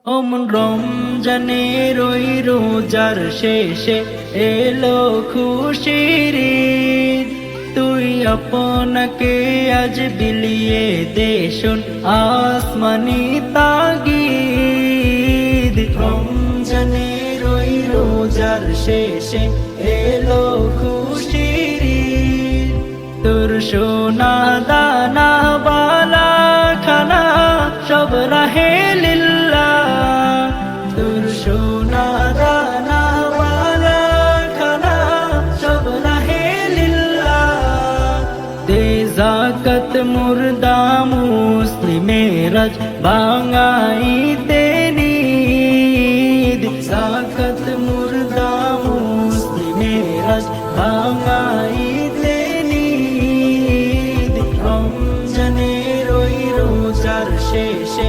অমন রমজানের ওই রোজার শেষে এলো খুশির ঈদ। তুই আপনাকে আজ বিলিয়ে দে শোন আসমানি তাগিদ। রমজানের ওই রোজার শেষে এলো খুশির ঈদ। তোর সোনা দানা বালা খানা সব রাহে লিল্লাহ। তোর সোনা দানা বালা খানা সব রাহে লিল্লাহ। দে যাকাত মুর্দা মুসলিমেরাজ ভাঙাইতে নিদ। যাকাত মুর্দা মুসলিমেরাজ ভাঙাইতে নিদ। রমজানের ওই রোজার শেষে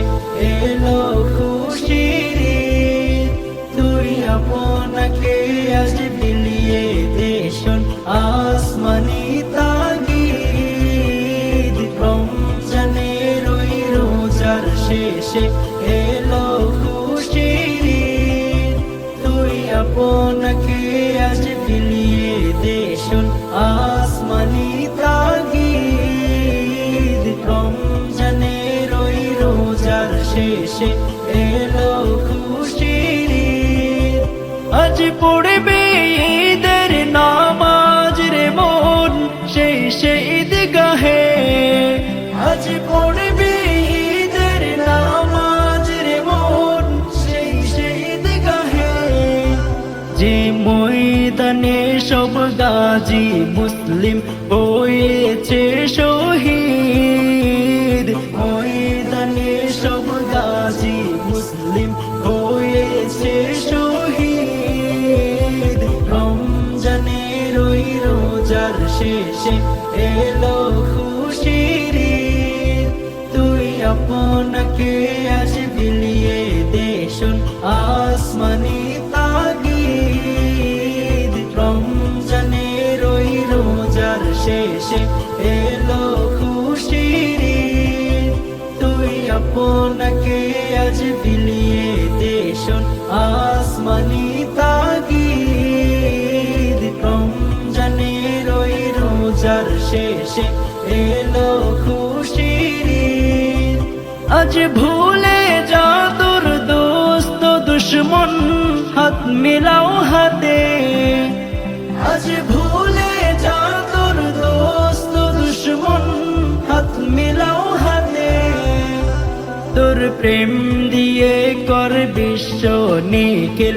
এলো খুশির ঈদ। তুই আপনাকে আজ বিলিয়ে দে শোন আসমানি তাগিদ। রমজানের ওই রোজার শেষে এলো খুশির ঈদ। তুই আপনাকে আজ বিলিয়ে দে শোন আসমানি তাগিদ। রমজানের ওই রোজার শেষে এলো খুশির ঈদ। আজ পড়বে ঈদের নামাজ রে মন সেই ঈদগাহে। আজ পড়বে ঈদের নামাজ রে মন সেই ঈদগাহে। যে ময়দানে সব গাজী মুসলিম হয়েছে শহীদ। ময়দানে সব গাজী মুসলিম হয়েছে শহীদ। রমজানের ওই রোজার শেষে এলো খুশির ঈদ। তুই আপনাকে আজ বিলিয়ে দে শোন আসমানি তাগিদ। রমজানের ওই রোজার শেষে এলো খুশির ঈদ। তুই আপনাকে আজ বিলিয়ে দে শোন আসমানি তাগিদ। রমজানের ওই রোজার শেষে এলো খুশির ঈদ। আজ ভুলে যা তোর দোস্ত দুশ্মন হাত মিলাও হাতে। আজ ভুলে যা তোর দোস্ত দুশ্মন হাত মিলাও হাতে। তোর প্রেম দিয়ে কর বিশ্ব নিখিল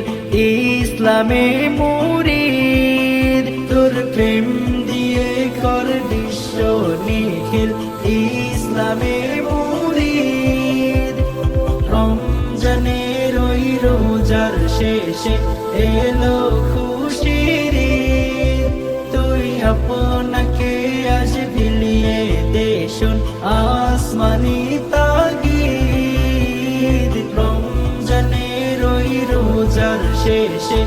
ইসলামে মুরিদ। তোর প্রেম দিয়ে কর বিশ্ব নিখিল ইসলামে মুরিদ। রমজানের ওই রোজার শেষে এলো খুশির ঈদ। তুই আপনাকে আজ বিলিয়ে দে শোন আসমানি তাগিদ। রমজানের ওই রোজার শেষে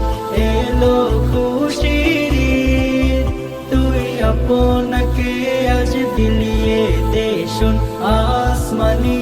এলো খুশির ঈদ। তুই আপনাকে আজ বিলিয়ে দে শোন আসমানি